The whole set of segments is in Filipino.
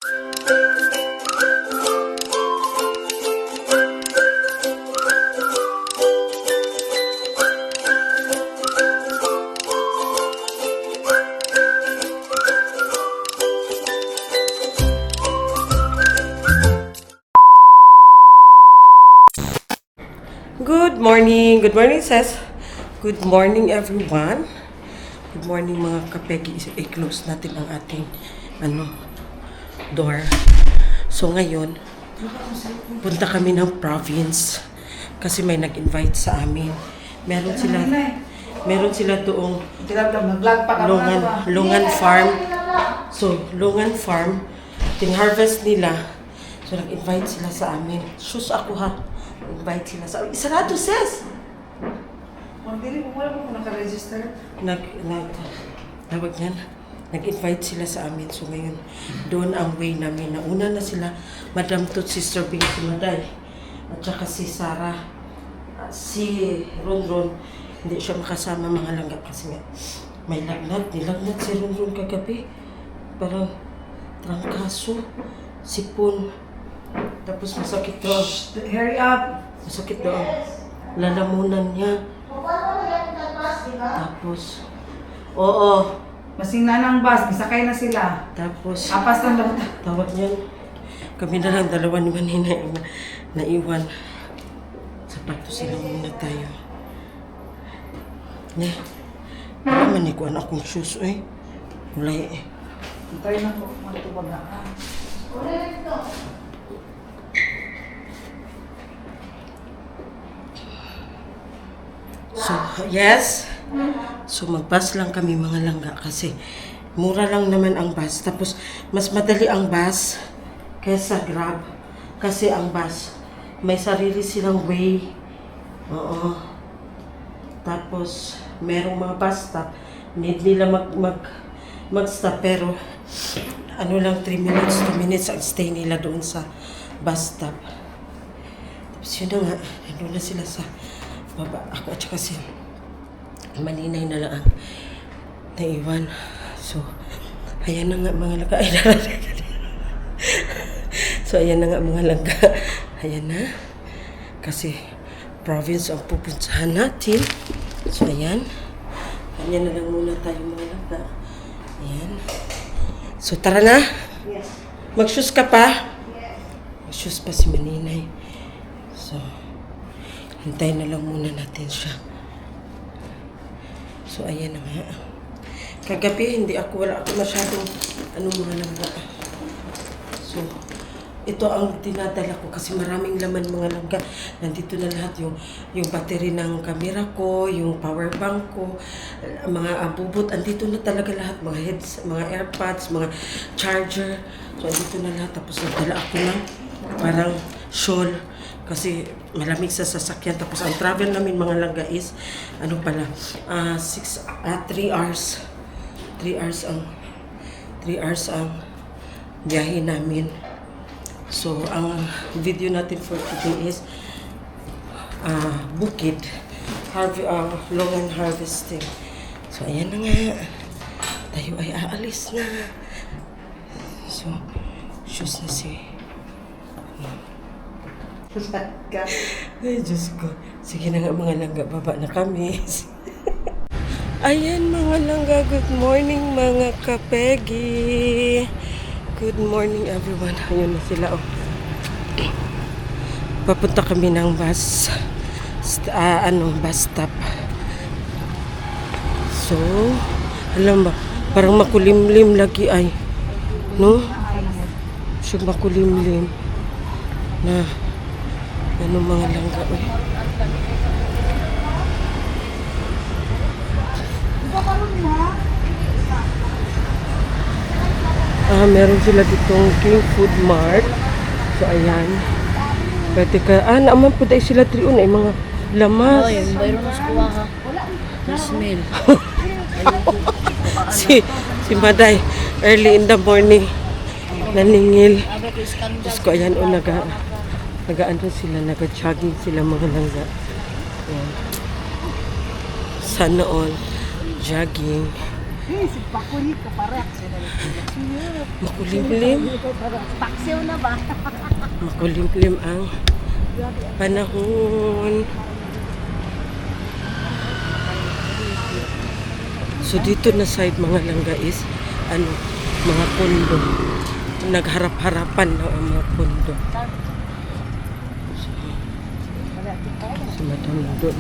Good morning, Ses. Good morning, everyone. Good morning, mga kapegi. I-close natin ang ating, door. So, ngayon, punta kami ng province kasi may nag-invite sa amin. Meron sila doong Lungan Farm. So, Lungan Farm, ting-harvest nila. So, nag-invite sila sa amin. Sus ako ha. Invite sila sa amin. Isarado, Ses! Wala mo naka-register? Tawag yan. Nag-invite sila sa amin. So ngayon, doon ang way namin. Nauna na sila, Madam Tut, Sister Bing, si Maday. At saka si Sarah. Si Ronron, hindi siya makasama mga langga kasi may lagnat. Nilagnat si Ronron kagabi. Parang trangkaso, sipon. Tapos masakit doon. Hurry up! Masakit doon. Lalamunan niya. Tapos, oo. Masing na ng bus, bisakay na sila. Tapos, Apas ng lahat. tawag niyan. Kami na lang dalawa ni Manina naiwan. Sapatos sila muna tayo. Wala man ko anak kong shoes, eh. Wala eh. Tayo na po, matubag na. So, yes. So, mag-bus lang kami mga langga kasi mura lang naman ang bus. Tapos, mas madali ang bus kaysa Grab. Kasi ang bus, may sarili silang way. Oo. Tapos, merong mga bus stop. Need nila mag-stop. Pero, ano lang, 3 minutes, 2 minutes ang stay nila doon sa bus stop. Tapos, yun na nga. Nandun na sila sa baba. Ako at saka si Maninay na lang ang naiwan. So, ayan na nga mga langga. So, ayan na nga mga langga. Ayan na. Kasi, province ang pupuntahan natin. So, ayan. Ayan na lang muna tayo mga langga. Ayan. So, tara na. Yes. Mag-shoes ka pa? Yes. Mag-shoes pa si Maninay. So, hintayin na lang muna natin siya. So, ayan na nga. Kagabi, wala ako masyadong mga langga. So, ito ang dinadala ko kasi maraming laman mga langga. Nandito na lahat yung battery ng camera ko, yung power bank ko, mga abubot. Andito na talaga lahat. Mga heads, mga airpods, mga charger. So, andito na lahat. Tapos, nagdala ako ng parang shawl. Kasi malamig sa sasakyan. Tapos ang travel namin mga langga is, 3 hours. 3 hours ang biyahe namin. So, ang video natin for today is bukid. Longan harvesting. So, ayan na nga. Tayo ay aalis na. So, shoes na si ay, Diyos ko. Sige na nga mga langga, baba na kami. Ayan mga langga, good morning mga kapegi. Good morning everyone. Ayun na sila, oh. Papunta kami ng bus. Bus stop. So, alam ba, parang makulimlim lagi ay. No? So, makulimlim. Na, ano mga langga, eh. Meron sila ditong King Food Mart. So, ayan. Pwede ka, naman po dahil sila triun ay mga lamas. Ay, mayroon na sa kuha ha. Smell. si Maday, early in the morning, naningil. Diyos ko, ayan, nag-ano sila, nag-jogging sila mga langga. Ayan. Sana all, jogging. Si Pakuri ko parek. Makulimlim. Paksiw na ba? Makulimlim ang panahon. So dito na side mga langga is mga kondo. Nagharap-harapan na ang mga kondo. Si Madam doon.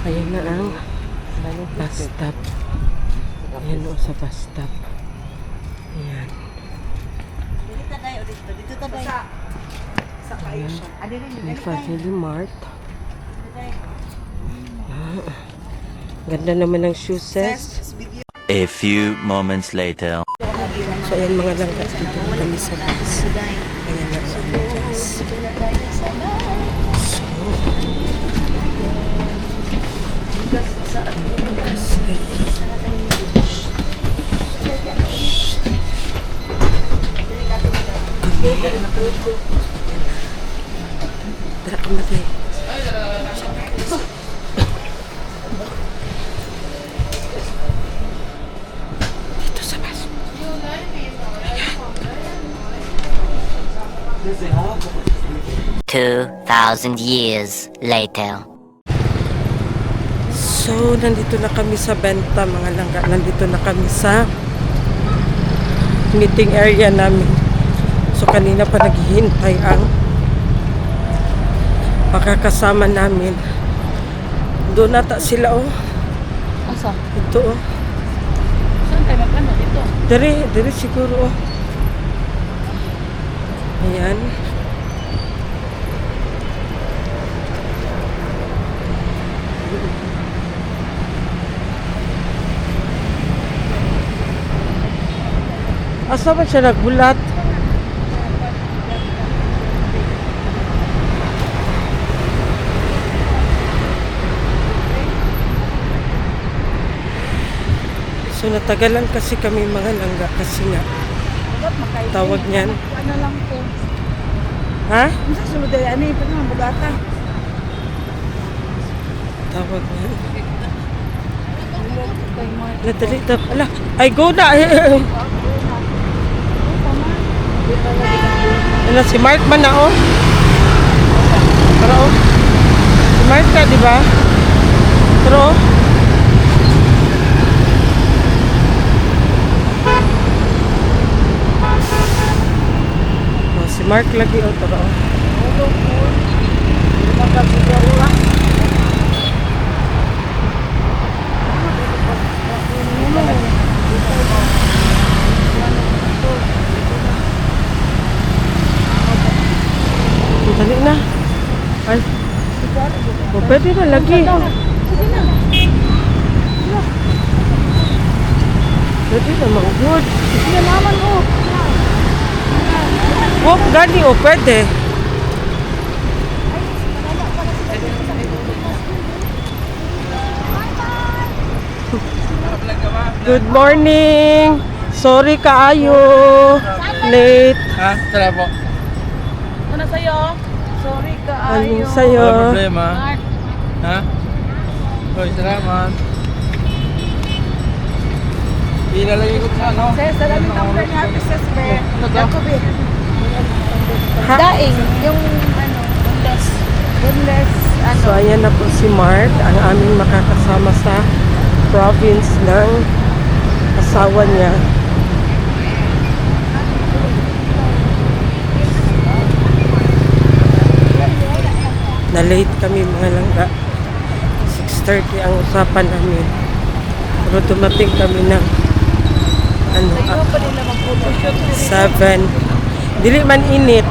Ayan na ang bus stop. Ayan o sa bus stop. Ayan. Ayan. May Family Mart. Ganda naman ng shoe set. A few moments later. So ayan mga langga, dito na kami sa bus. Ayan na ang bus. Tara ka matay. Dito sa bus. 2,000 years later. So, nandito na kami sa benta mga langga. Nandito na kami sa meeting area namin. So, kanina pa naghihintay ang makakasama namin. Doon nata sila oh. Asa? Ito oh. Saan tayo magkano dito? Dari siguro oh. Ayan. Asa ba siya nagbulat? So natagalan kasi kami mga langga kasi nga tawag niyan. Ano lang po. Ha? Masa sulod ay ani pa naman bugata. Tawag niyan. Nadali tap. Ala, ay go na. Ano si Mark man na oh. Pero oh. Si Mark ka, di ba? Pero oh. Oh, si Mark lagi oh, pero oh. Dali na. Ay. O, pwede na lagi. Pwede na mga good. Sige naman oh. Oh, gani o, pwede. Good morning. Sorry kaayo. Late. Ha? Tara po. Ano sa'yo? Sorry ka Ano ayo. sa'yo? Wala problema. Mark. Ha? Hoy, salamat. Ilalagay ko sa ano? Ses, salamin ang friend ni Happy Ses, be. Ano to? Jacobi. Ha? Daing. Yung ano, boneless. Boneless. So, ayan na po si Mark, ang aming makakasama sa province ng asawa niya. Na-late kami mga langga. 6:30 ang usapan namin. Pero dumating kami ng ano, Sa'yo pa nila mag-photoshoot. 7. Dili man init.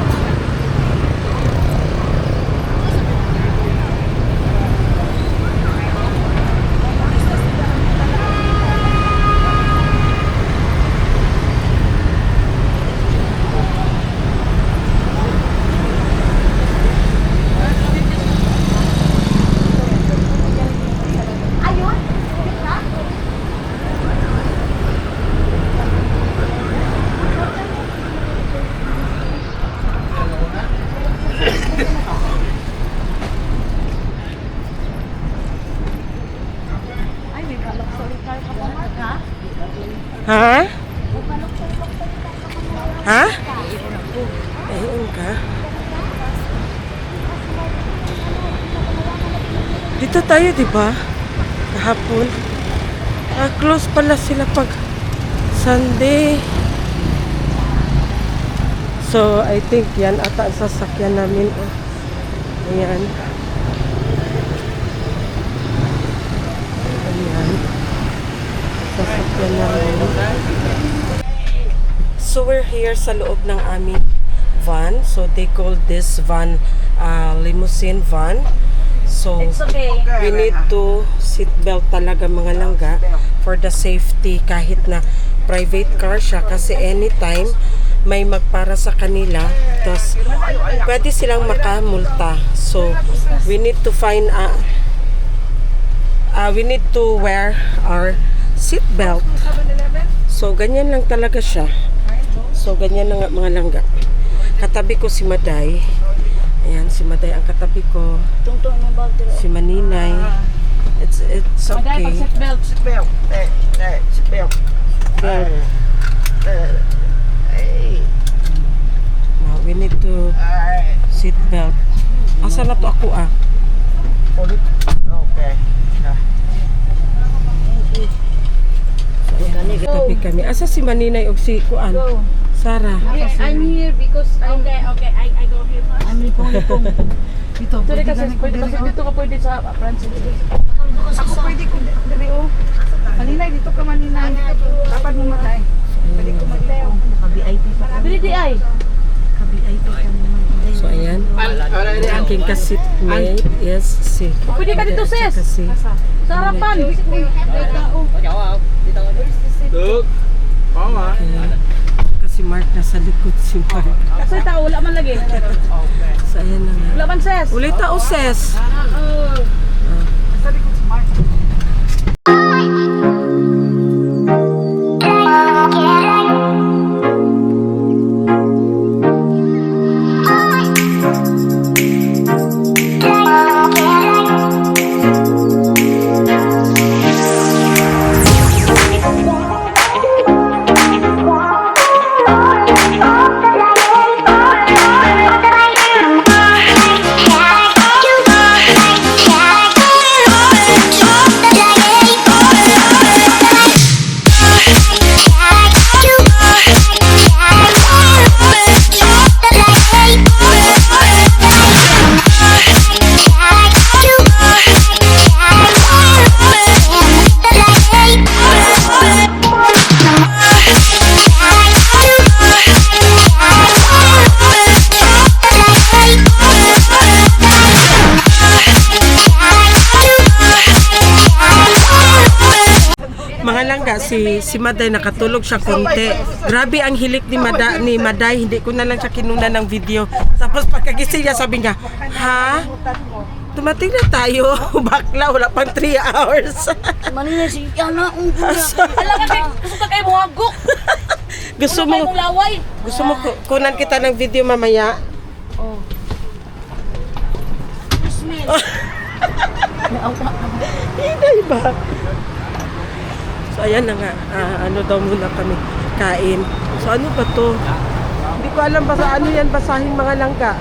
Ha? Ha? Ayun ka. Dito tayo, di ba? Kahapon. Close pala sila pag Sunday. So, I think yan ata ang sasakyan namin. Ayan. Ayan. Sasakyan namin. So, we're here sa loob ng aming van. So, they call this van limousine van. So, we need to seatbelt talaga mga langga for the safety kahit na private car siya kasi anytime may magpara sa kanila tapos pwede silang makamulta. So, we need to find we need to wear our seatbelt. So, ganyan lang talaga siya. So, ganyan lang mga langga. Katabi ko si Maday. Ayan, si Maday ang katabi ko. Si Maninay. It's okay. Seatbelt. Now, we need to seat belt. Asa na to ako Okay. Katabi kami. Asa si Maninay o si Kuan? Sarah. I'm here because okay, I go here first. I'm lipong. Dito kasi pwede kasi dito ka pwede sa Francis. Ako pwede ko dali oh. Maninay dito ka maninay. Dapat mo matay. Pwede ko magtayo. Naka-VIP pa. Dili di ay. Naka-VIP pa naman. So, ayan. Ang aking kasitmate is si... Pwede ka dito, sis. Kasi, Sa harapan. Look. Mama. kasi Mark nasa likod si Mark. Kasi tao wala man lagi. So, ayan na nga. Wala man ses. Ulit tao, ses. Mga langga, si Maday nakatulog siya konti. Grabe ang hilik ni Maday, hindi ko na lang siya kinuna ng video. Tapos pagkagising niya sabi niya, ha? Tumating na tayo. Bakla, wala pang 3 hours. Manila si Yana ang kuya. Alam ka gusto ka kayo muhagok. Gusto mo laway. gusto mo kunan kita ng video mamaya? Oh. Hindi ba? So ayan na nga, ano daw muna kami kain. So ano ba to? Hindi ko alam basa ano yan basahin mga langga.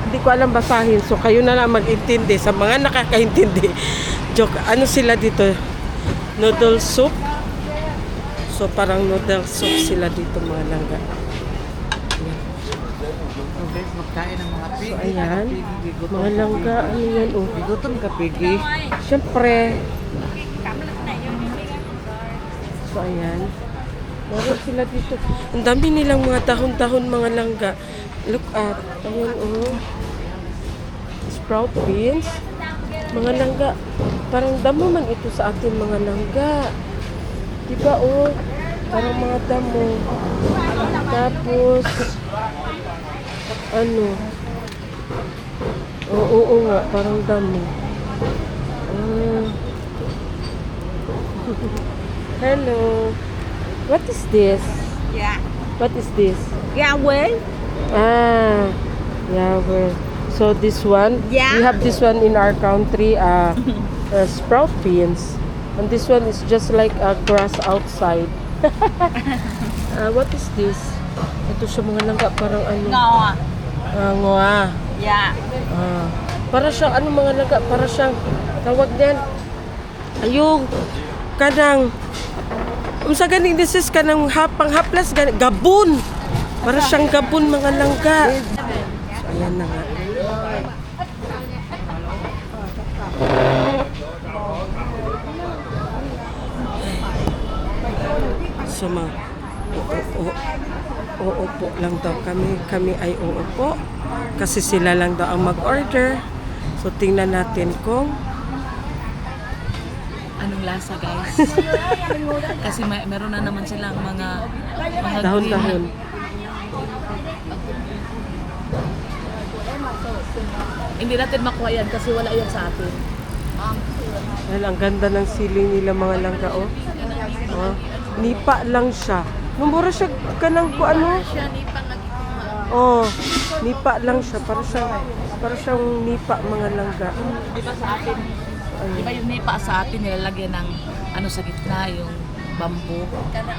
Hindi ko alam basahin. So kayo na lang mag-intindi sa mga nakakaintindi. Joke, ano sila dito? Noodle soup. So parang noodle soup sila dito mga langga. Magkain ng mga pig. So ayan, mga langga, ano yan oh. Gutom ka, pigi. Siyempre. So, ayan. Meron sila dito. Ang dami nilang mga dahon-dahon mga langga. Look at. Ayan, oh. Sprout beans. Mga langga. Parang damo man ito sa ating mga langga. Diba, oh. Parang mga damo. Tapos, ano. Oo nga. Parang damo. Hello. What is this? Yeah. What is this? Yeah, well. Well. So this one, Yeah. we have this one in our country, sprout beans. And this one is just like a grass outside. What is this? Ito sa mga langga, parang ano? Ngawa. Ngoa. Yeah. Para siyang, ano mga langga, para siyang, tawag din, ayong, kanang, sa ganing, this is kanang panghaplas, gabon. Para siyang gabon mga langga. So, ayan na nga. So, uupo lang daw kami. Kami ay uupo. Kasi sila lang daw ang mag-order. So, tingnan natin kung Anong lasa, guys? Kasi meron na naman silang mga dahon-dahon. Hindi natin makuha yan kasi wala yan sa atin. Dahil ang ganda ng siling nila mga langga, oh. Nipa lang siya. Mura siya kanang ko ano? Oh, nipa lang siya. Para siyang nipa mga langga. Di ba sa atin? Di ba yung nipa sa atin nilalagyan ng ano sa gitna, yung bamboo?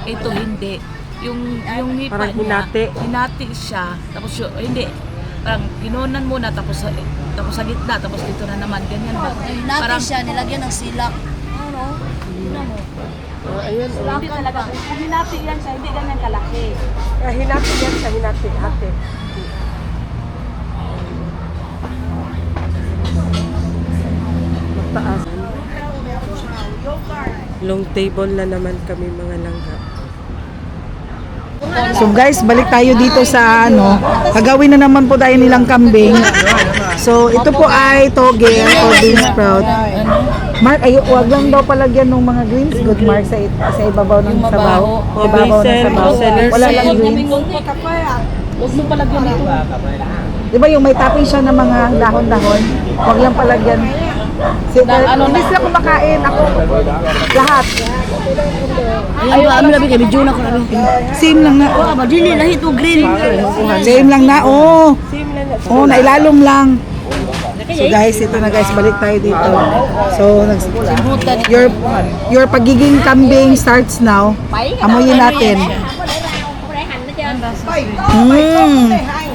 Ito hindi. Yung nipa Parang niya, hinati. hinati siya. Tapos hindi. Parang kinunan muna tapos sa gitna, tapos dito na naman. Ganyan ba? Natin siya, nilagyan ng silak. Ayan, oh. Hindi talaga. Hinati yan siya, hindi ganyan kalaki. Hinati yan siya, hinati. Hati. Mataas. Long table na naman kami mga langga. So guys, balik tayo dito sa ano, gagawin na naman po tayo nilang kambing. So ito po ay toge or bean sprout. Mark, ay wag lang daw palagyan ng mga greens. Good Mark sa ibabaw ng sabaw. Ibabaw ng sabaw. Wala lang greens. Huwag mo palagyan dito. Di ba yung may topping siya ng mga dahon-dahon? Wag lang palagyan. Hindi sila kumakain. Ako, lahat. Ayaw, amin labi kay Bijuna ko namin. Same lang na. Oh, madili na hito green. Same lang na. Oh, nailalom lang. So guys, ito na guys, balik tayo dito. So, your pagiging kambing starts now. Amoyin natin.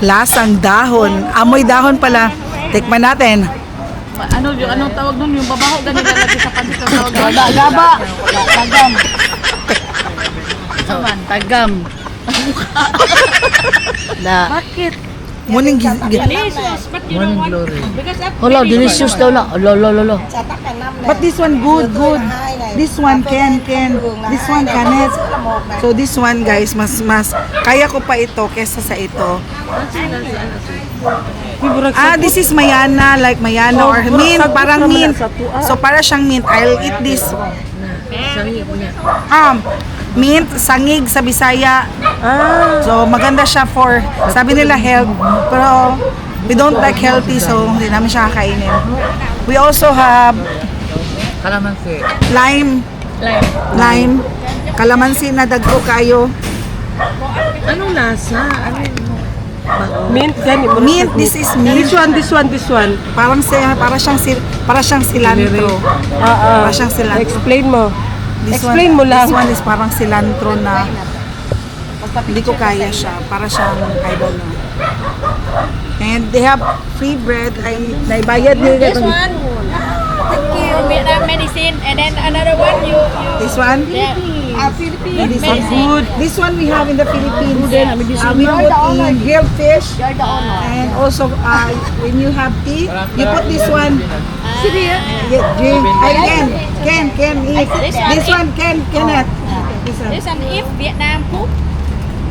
Lasang dahon. Amoy dahon pala. Tikman natin. Ano yung anong tawag nun? Yung babaho ganyan lalagay sa pansit. Tawag nun. Gaba. Tagam. Tagam. Bakit? Morning Delicious. But you know what? Because Hello, delicious daw na. Lolo. But this one good. This one can. This one cannot. So this one guys, mas kaya ko pa ito kesa sa ito. This is mayana, like mayana or mint, parang mint. So para siyang mint. I'll eat this. Mint, sangig sa Bisaya. So maganda siya for, sabi nila health, pero we don't like healthy, so hindi namin siya kakainin. We also have Kalamansi. lime, kalamansi na dagko kayo. Anong lasa? Mint, gani. Mint, this is mint. This one. Para siyang cilantro. Para siyang cilantro. Explain mo. Explain mo lang. This one is parang cilantro na hindi ko kaya siya. Para siyang, I don't know. And they have free bread. Naibayad nila. This one. Thank you. Vietnam medicine. And then another one you This one? yeah. Philippines. This one Good. This one we have in the Philippines. Yeah, We put in grilled fish. You're the owner. And also, when you have tea, you put this one. Drink. Can eat. This one cannot. This one if Vietnam cook,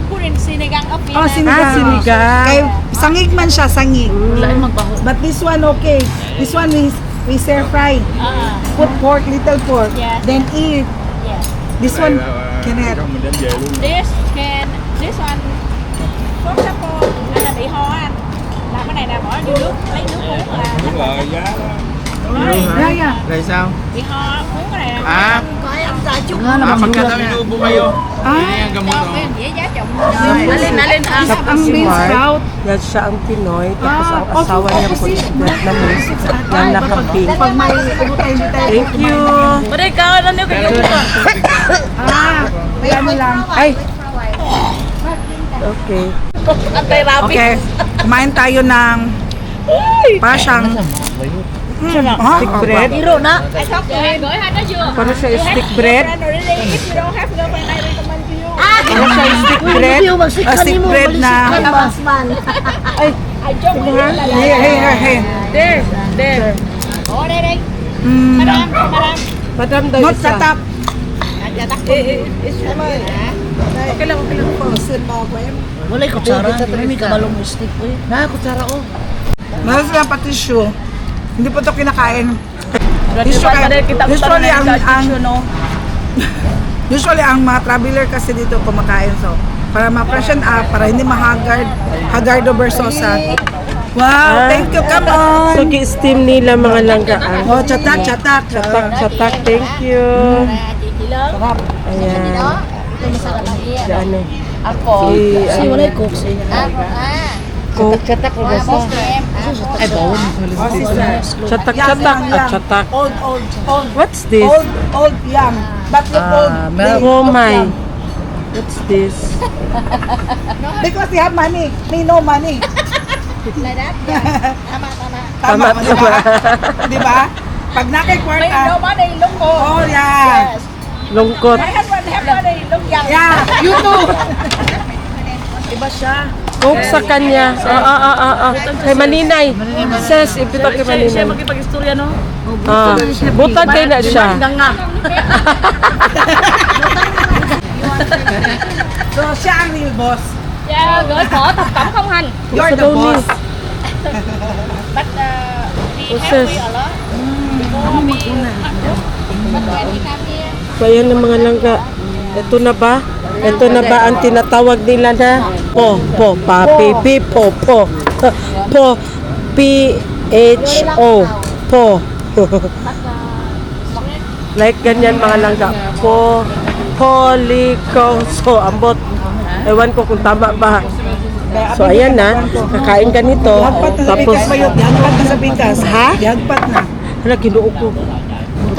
put in sinigang of Oh, Vietnam. sinigang. Kay, sangig man siya, sangig. Wala yung magbaho. But this one okay. This one we stir fry. Put pork, little pork. Yes. Then eat. Yes. This one cannot. This one sốt sắp cô anh là bị ho anh làm cái này là bỏ vô nước lấy nước uống là Đúng rồi, giá đó. Yeah. Rồi sao? bị ho uống cái này là À. có em Alin ang Ang bean sprout. Yan siya ang Pinoy, tapos ang asawa niya po is Vietnamese. Yan nakaping. Pag may tayo. Thank you. Pare, ikaw, ano yung kayo? May ano lang. Ay! Okay. Antay rapi. Okay. Kumain tayo ng pasyang stick bread. Hiro na. I talk to him. Para siya stick bread. Really, if you don't have girlfriend, I recommend to you. Para siya stick bread. Stick bread na. I joke with you. Hey. There. Oh, Derek. Mm, Madam. Madam daw not isa. sa top. Wala yung kutsara. May kabalong stick po eh. Na, kutsara oh. Mahal sila pa tissue. Hindi po ito kinakain. Kita Usually ang mga traveler kasi dito kumakain, so para ma-freshen up, para hindi hagardo versosa. Wow, thank you, come on. So, ki-steam nila mga langgaan. Oh, chatak. Chatak, thank you. Ayan. Si ano? Ako. Si wala yung cook siya. Coke. Chatak ko ba sa? Ay, bawon. Chatak at chatak. Old. What's this? Old, young. But look old. Oh my. What's this? Because they have money. Me no money. Tama. Di ba? Pag nakikwarta. money, look ko. Oh, yeah. Lungkot. My husband have money, look young. Yeah, you too. Iba siya. Coke sa kanya. Kay Maninay. Ses, ipito kay Siya Maninay. makipag-istorya, no? Butag kayo na siya. Hanggang nga. So, siya ang real boss. Yeah, gửi phở thập cẩm không hành. You're the boss. But we Process. have a lot. Before we but when we come here, So, ayan ang mga langga. Ito na ba? Ito na ba ang tinatawag nila na papi, po, P-H-O, po. Like ganyan mga langga. Poliko. So, ambot. Ewan ko kung tama ba. So, ayan na. Kakain ka nito. Tapos, Dihagpat na sa bigas. Ha? Dihagpat na. hala, ginuo ko.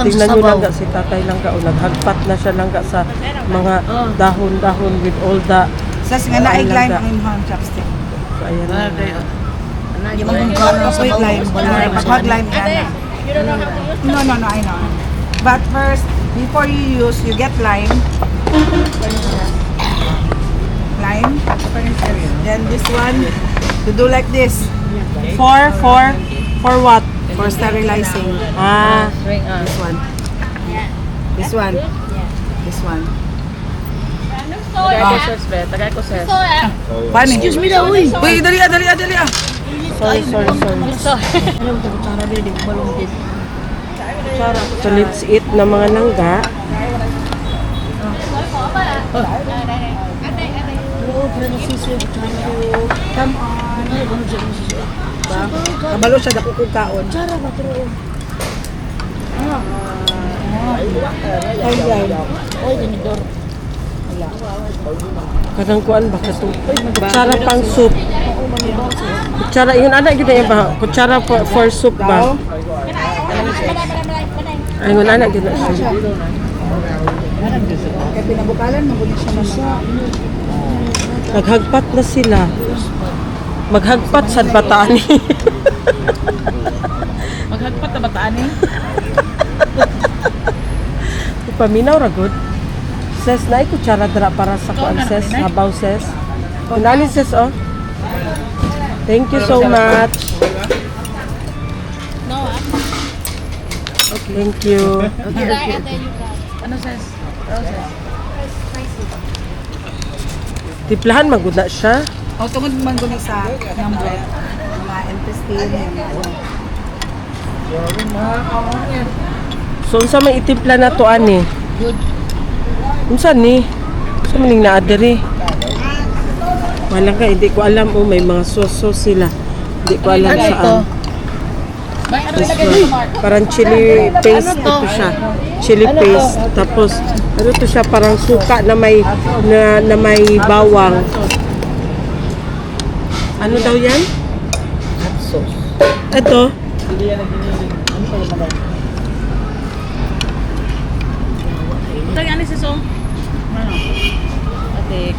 Tingnan nyo langga si tatay langga. O, naghagpat na siya langga sa mga dahon-dahon with all the... Sas nga na lime ang imong chopstick. So, ayan na. Di mo kung kano sa lime. Pag lime ka na. you don't know how to use. No, I know. But first, before you use, you get lime. Lime. Then this one, you do like this. For what? For sterilizing. This one. This one. This one. Nước sôi Tagay ko hả? ses, be. Tagay ko ses. Sôi hả? Paano? Excuse me daw, uy. Uy, dali. Sorry. So, let's eat na mga langga. Come on. Kabalo siya, dako kong kaon. Kadang kuan ba kato? Kutsara pang soup. Kutsara, yun anak gina yan ba? Kutsara for soup ba? Ay, yun anak gina siya. Kaya pinabukalan, mabulit siya na siya. Naghagpat na sila. Maghagpat sa bataan. Maghagpat na bataan eh. Paminaw ra gud. Ses na kutsara dra para sa kuan ses, habaw ses. Kunani ses oh. Thank you so much. No, Thank you. Ano ses? Ano ses? Tiplahan magud na siya. O, tungod man guni sa number. Mga intestine. So unsa may itimpla na to ani? Unsa ni? Unsa maning naa diri? Wala ka, hindi ko alam oh, may mga sauce sila. Hindi ko alam saan. Parang chili paste ito siya. Chili paste. Tapos, ano to siya? Parang suka na may, na may bawang. Ano daw yan? Hot sauce. Ito. Ito yung ano si Song? Atik.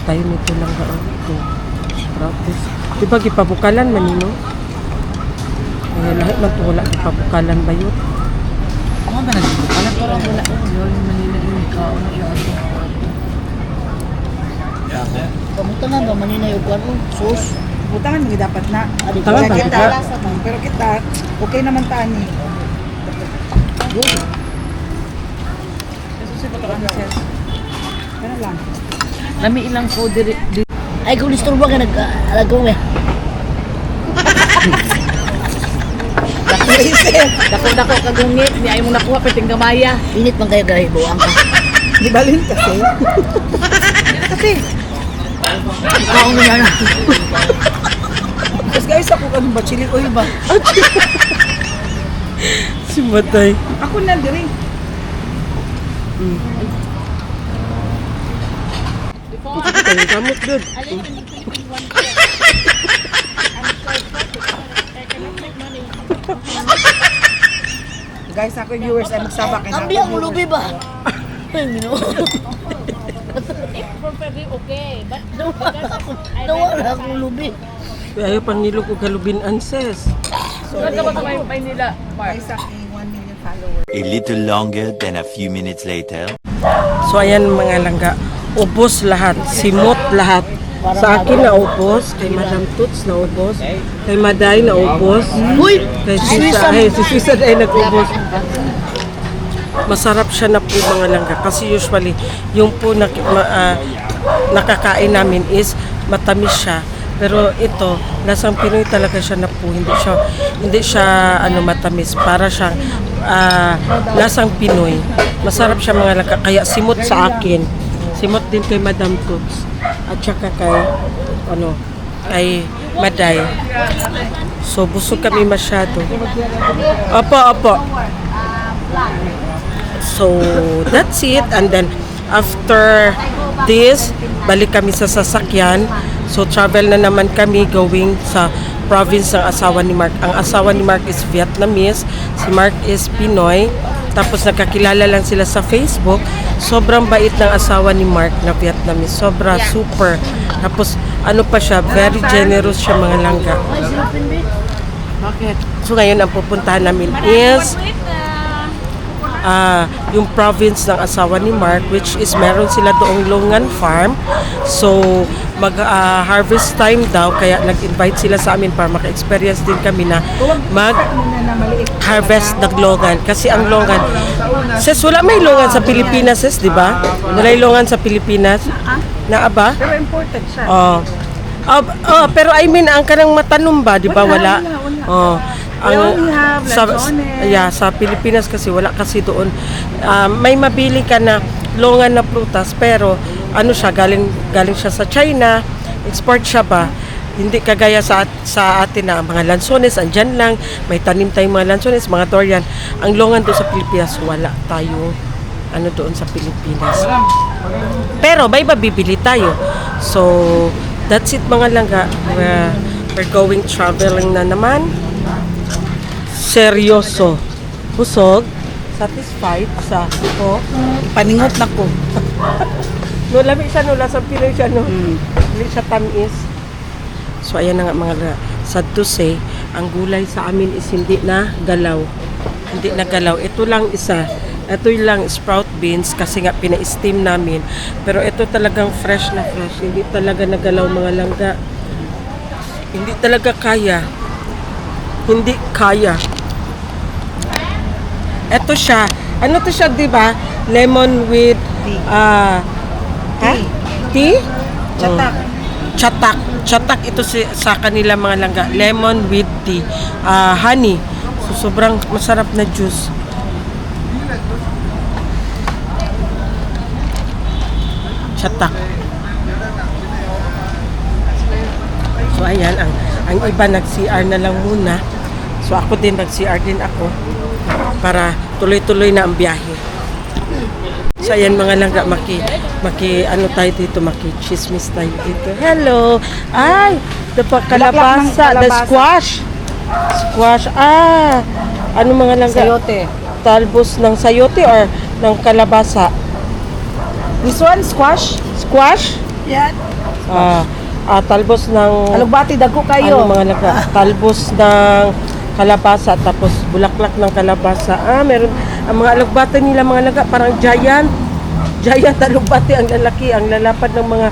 Tayo nito lang ka. Ito. Practice. Di ba gipabukalan man nino? Lahat man ito wala gipabukalan ba yun? Ako ba nagbukalan? Parang wala. Yun, Manila yung ikaw. Kamusta nga ba manina yung kwan mo? Sus. Butangan mo dapat na. Butangan ba? Kita, pero kita, okay naman tani. Ganun lang. Lami ilang po diri. Ay, kung listor ba ka nag-alagong eh. Dako-dako kagungit. Ni ay mo nakuha peting gamaya. Init man kayo gahi, buwang ka. Di balin kasi. Ikaw mo yan. Tapos guys, ako ganun ba? Chili oil ba? Si Matay. Ako na diri. Ay, kamot doon. Guys, ako yung viewers ay magsabak. Ambi ang lubi ba? Ay, mino. Okay, but Nawala akong lubi. Ayaw pang nilog o galubin anses. Saan ka ba kamay nila, Mark? Guys, ako yung 1 million followers. A little longer than a few minutes later. So ayan mga langga, ubos lahat, simot lahat. Sa akin na ubos, kay Madam Toots na ubos, kay Maday na ubos, Uy! kay si Susan ay nag-ubos. Masarap siya na po mga langga kasi usually yung po nakakain namin is matamis siya. Pero ito, lasang Pinoy talaga siya na po, hindi siya matamis, para siyang lasang Pinoy. Masarap siya mga langga, kaya simot sa akin. Simot din kay Madam Toots at saka kay Maday. So busog kami masyado. Opo. So that's it, and then after this, balik kami sa sasakyan. So travel na naman kami going sa province ng asawa ni Mark. Ang asawa ni Mark is Vietnamese, si Mark is Pinoy. Tapos nakakilala lang sila sa Facebook. Sobrang bait ng asawa ni Mark na Vietnamese. Super. Tapos ano pa siya, very generous siya mga langga. Bakit? So ngayon ang pupuntahan namin is yung province ng asawa ni Mark, which is meron sila doong Longan Farm. So mag-harvest time daw, kaya nag-invite sila sa amin para maka-experience din kami na mag-harvest ng longan. Kasi ang longan, sis, wala may longan sa Pilipinas, sis, di ba? Wala yung longan sa Pilipinas. Naaba? Pero imported siya. Pero I mean, ang kanang matanom ba, di ba? Wala. They only have lanzones. Sa Pilipinas kasi wala kasi doon. May mabili ka na longan na prutas, pero ano siya, galing siya sa China, export siya ba? Hindi kagaya sa atin na mga lansones, andyan lang, may tanim tayong mga lansones, mga durian. Ang longan doon sa Pilipinas, wala tayo doon sa Pilipinas. Pero may mabibili tayo. So, that's it mga langga. We're going traveling na naman. Seryoso. Busog. Satisfied sa ko. Paningot na ko. No, lami siya, no, lasang Pinoy siya, no. Hindi siya tamis. So, ayan na nga mga sad to say, ang gulay sa amin is hindi na galaw. Hindi na galaw. Ito lang isa. Ito lang sprout beans kasi nga pina-steam namin. Pero ito talagang fresh na fresh. Hindi talaga nagalaw mga langga. Hindi talaga kaya. Hindi kaya. Ito siya. Ano to siya, di ba? Lemon with tea? Chatak. Chatak ito sa kanila mga langga. Lemon with tea. Honey. So, sobrang masarap na juice. Chatak. So, So ayan, ang iba nag-CR na lang muna. So ako din nag-CR din ako para tuloy-tuloy na ang biyahe. So ayan mga langga, ano tayo dito, maki-chismis tayo dito. Hello! Ay! Ito pa kalabasa, the squash. Squash, ano mga langga? Sayote. Talbos ng sayote or ng kalabasa? This one, squash. Squash? Yan. Talbos ng Alugbati, dagko kayo. ano mga langga? Talbos ng kalabasa, tapos bulaklak ng kalabasa. Meron ang mga alugbati nila mga langga, parang giant alugbati ang lalaki, ang lalapad ng mga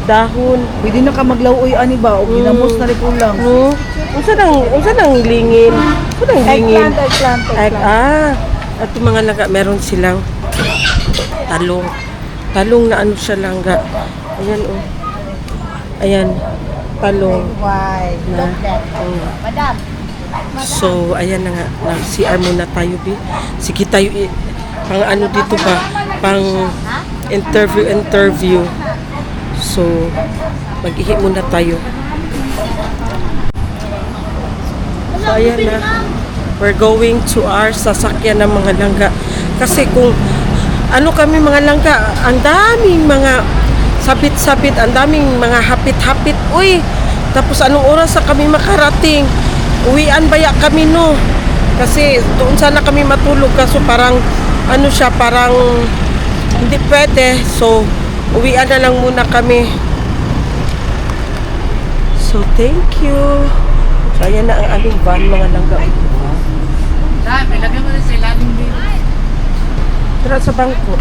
dahon. Pwede na ka maglauoy ani ba? O ginamos na rin kulang. No? Unsa nang lingin? Eggplant. At yung mga langga, meron silang talong. Talong na ano siya langga. Ayan oh. Ayan, talong. Why? Na, Madam. So, ayan na nga, nag-CR muna tayo, Bi. Sige tayo, pang ano dito ba? Pang interview. So, mag-ihi muna tayo. So, ayan na. We're going to our sasakyan ng mga langga. Kasi kung ano kami mga langga, ang daming mga sabit-sabit, ang daming mga hapit-hapit. Uy, tapos anong oras na kami makarating? Uwian baya kami no? Kasi doon sana kami matulog, kaso parang ano siya, parang hindi pwede. So, uwian na lang muna kami. So, thank you. So, ayan na ang aming van, mga langga. Dahil, ilagay mo na sa ilalim din. Tara sa bangko.